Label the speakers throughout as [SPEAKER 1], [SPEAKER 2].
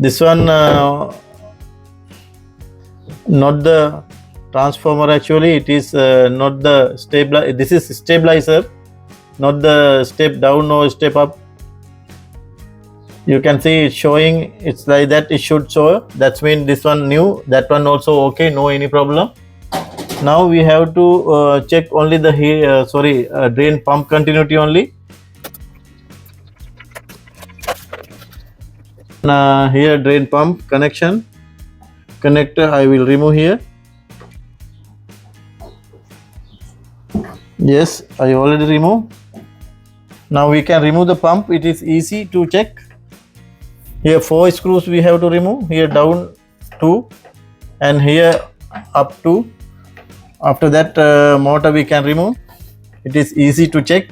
[SPEAKER 1] This one not the transformer, actually it is not the stabilizer. This is stabilizer, not the step down or step up. You can see it's showing, it's like that, it should show. That's mean this one new, that one also okay, no any problem. Now we have to check only the drain pump continuity only. Here drain pump connection connector I will remove here. Yes, I already removed. Now we can remove the pump. It is easy to check. Here 4 screws we have to remove. Here down 2 and here up 2. After that motor we can remove. It is easy to check.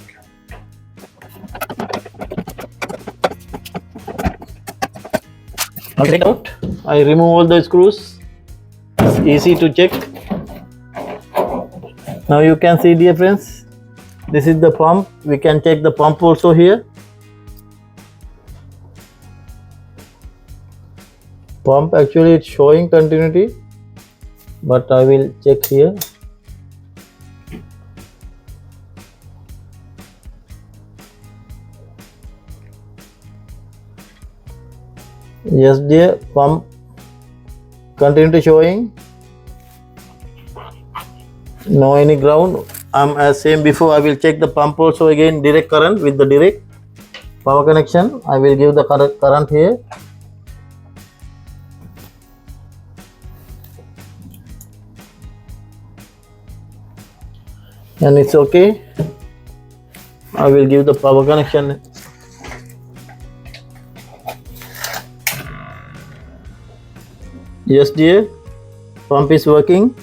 [SPEAKER 1] I'll take it out. I remove all the screws. It's easy to check. Now you can see, dear friends, this is the pump. We can check the pump also here. Pump actually it's showing continuity, but I will check here. Yes dear, pump continuity showing. No any ground. As same before, I will check the pump also again, direct current with the direct power connection. I will give the current here. And it's okay. I will give the power connection. Yes dear, pump is working,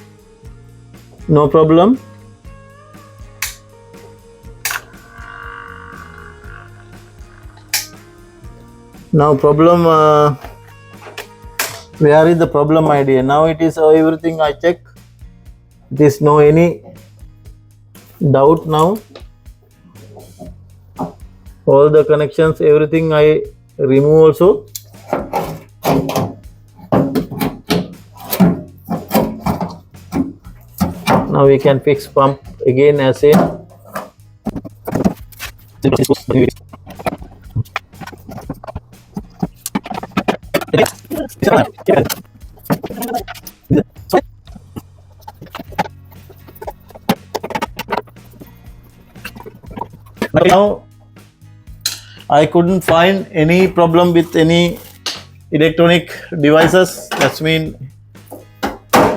[SPEAKER 1] no problem. Now problem, where is the problem, my dear? Now it is everything I check. There is no any doubt now. All the connections, everything I remove also. Now we can fix pump again as same. Now I couldn't find any problem with any electronic devices. That's mean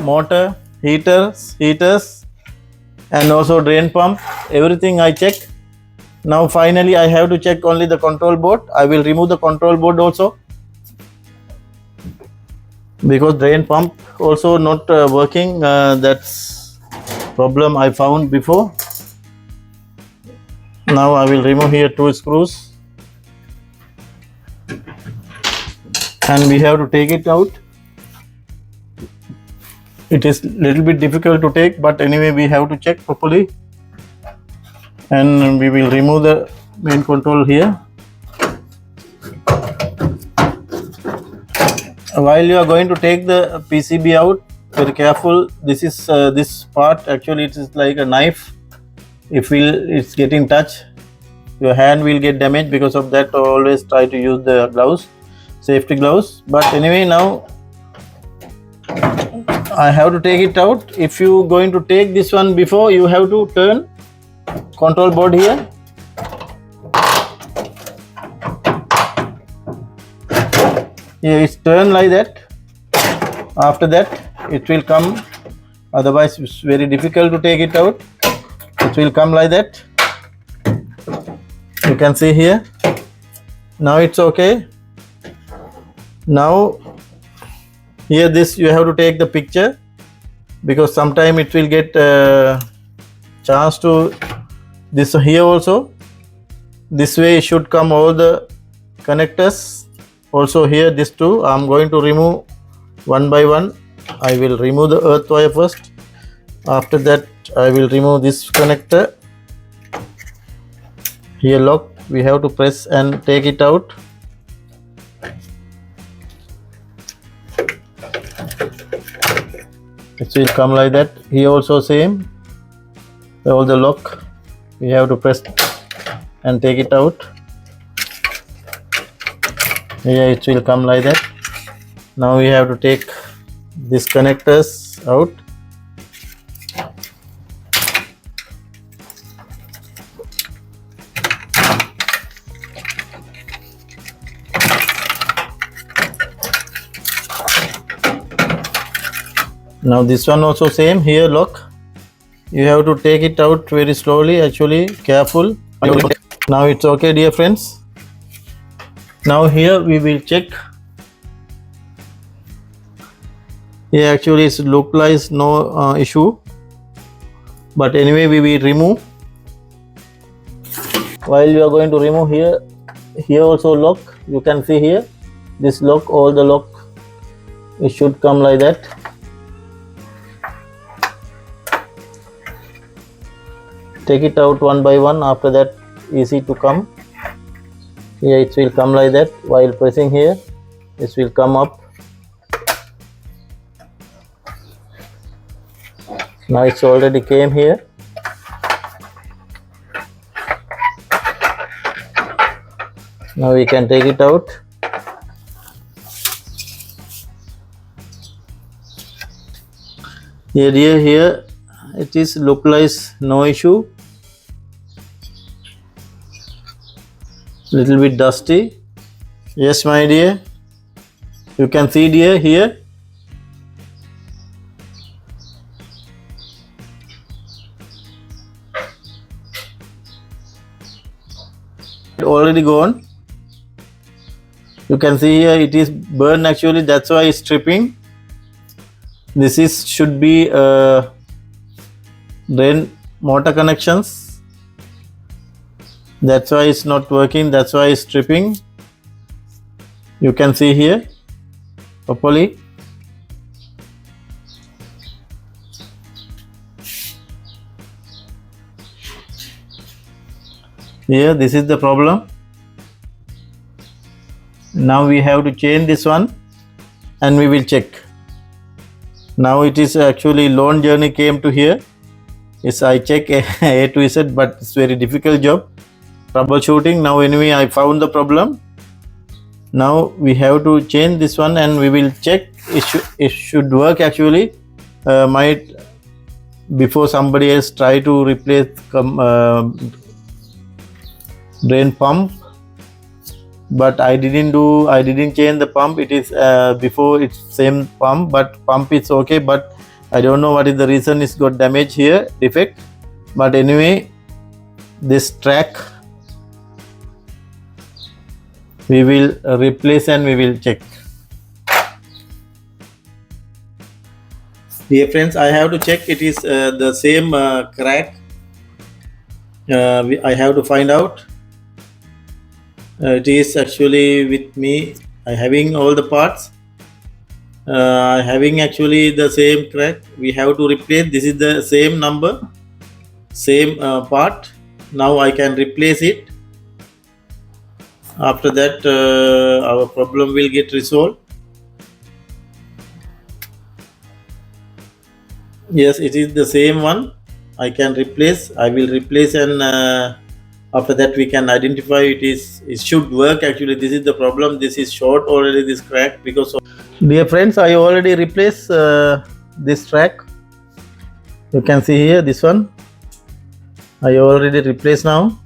[SPEAKER 1] motor, heaters and also drain pump. Everything I checked. Now finally I have to check only the control board. I will remove the control board also, because drain pump also not working. That's problem I found before. Now I will remove here 2 screws and we have to take it out. It is little bit difficult to take, but anyway we have to check properly, and we will remove the main control here. While you are going to take the PCB out, very careful. This is this part actually it is like a knife. If it's getting touch, your hand will get damaged. Because of that, always try to use the gloves, safety gloves. But anyway, now I have to take it out. If you going to take this one before, you have to turn control board here. Here it's turned like that. After that it will come, otherwise it's very difficult to take it out. It will come like that. You can see here. Now it's okay. Now here this you have to take the picture, because sometime it will get chance to this here also. This way it should come all the connectors. Also here this too I am going to remove one by one. I will remove the earth wire first. After that I will remove this connector. Here lock, we have to press and take it out. It will come like that. Here also same. All the lock we have to press and take it out. Here it will come like that. Now we have to take these connectors out. Now this one also same. Here lock. You have to take it out very slowly, actually careful. Now it's okay, dear friends. Now here we will check. Here actually it looks like no issue, but anyway we will remove. While you are going to remove here also lock. You can see here this lock, all the lock, it should come like that. Take it out one by one. After that, easy to come. Here it will come like that. While pressing here, this will come up. Now it's already came here. Now we can take it out. Here it is look like no issue. Little bit dusty. Yes, my dear. You can see dear here. Already gone. You can see here it is burned actually. That's why it's tripping. This is should be drain motor connections. That's why it's not working. That's why it's tripping. You can see here properly. Here this is the problem. Now we have to change this one and we will check. Now it is actually long journey came to here. Yes, I check A to Z, but it's very difficult job. Troubleshooting. Now anyway I found the problem. Now we have to change this one and we will check. It should work actually. Might before somebody else try to replace drain pump, but I didn't change the pump. It is before it's same pump, but pump is okay, but I don't know what is the reason it's got damage here, defect. But anyway, this track we will replace and we will check. Dear friends, I have to check it is the same crack. I have to find out. It is actually with me. I having all the parts. Having actually the same crack. We have to replace. This is the same number, same part. Now I can replace it. After that, our problem will get resolved. Yes, it is the same one. I can replace. I will replace, and after that we can identify it should work. Actually, this is the problem. This is short already. This crack because of. Dear friends, I already replaced this track. You can see here this one. I already replaced now.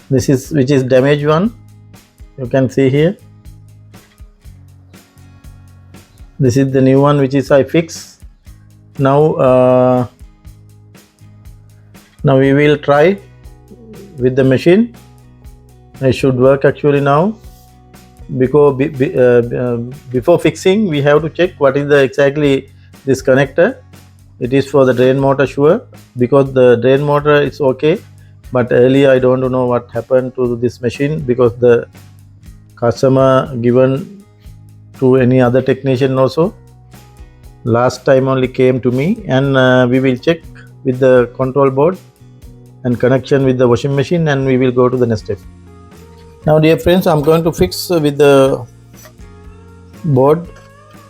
[SPEAKER 1] This is which is damaged one. You can see here. This is the new one which is I fix. Now now we will try with the machine. It should work actually now. Because before fixing we have to check what is the exactly this connector. It is for the drain motor, sure, because the drain motor is okay, but earlier I don't know what happened to this machine because the customer given to any other technician also. Last time only came to me, and we will check with the control board and connection with the washing machine, and we will go to the next step. Now dear friends, I'm going to fix with the board.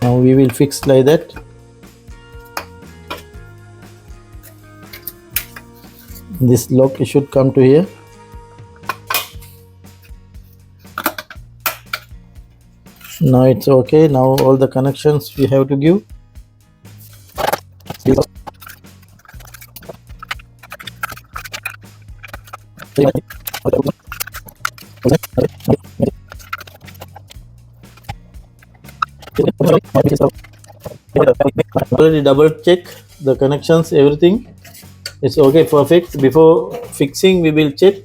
[SPEAKER 1] Now we will fix like that. This lock should come to here. Now it's okay. Now all the connections we have to give. Already double check the connections, everything. It's okay, perfect. Before fixing, we will check.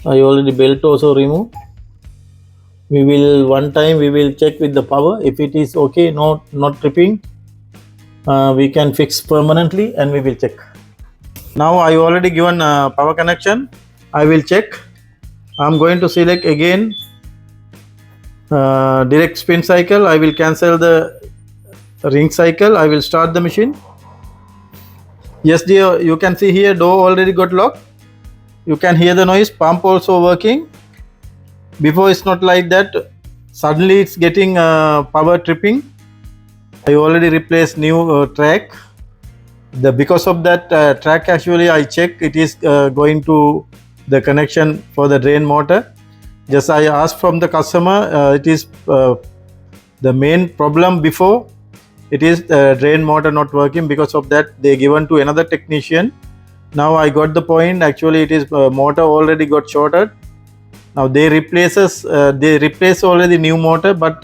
[SPEAKER 1] I already belt also remove. We will one time we will check with the power. If it is okay, not tripping, we can fix permanently, and we will check. Now I already given power connection. I will check. I'm going to select again direct spin cycle. I will cancel the ring cycle. I will start the machine. Yes dear, you can see here door already got locked. You can hear the noise. Pump also working. Before it's not like that. Suddenly it's getting power tripping. I already replaced new track. Because of that track, actually I check it is going to the connection for the drain motor. Just I asked from the customer, it is the main problem before. It is drain motor not working. Because of that they given to another technician. Now I got the point. Actually it is motor already got shorted. Now they replace already new motor, but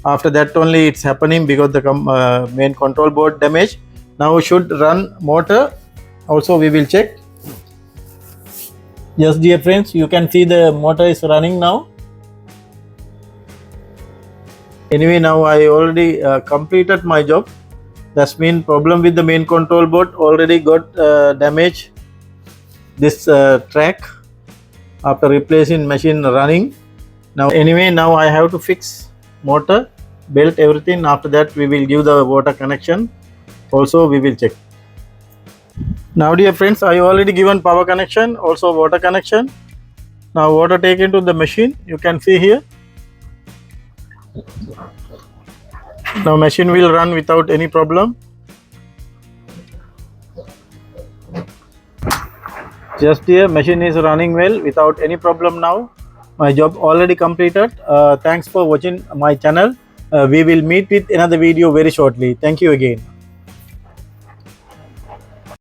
[SPEAKER 1] after that only it's happening because the main control board damage. Now should run motor also we will check. Yes dear friends, you can see the motor is running now. Anyway, now I already completed my job. That's mean problem with the main control board already got damage. This track after replacing machine running. Now anyway, now I have to fix motor, belt, everything. After that we will give the water connection. Also we will check. Now dear friends, I already given power connection, also water connection. Now water taken to the machine. You can see here. Now machine will run without any problem. Just here machine is running well without any problem now. My job already completed. Thanks for watching my channel. We will meet with another video very shortly. Thank you again.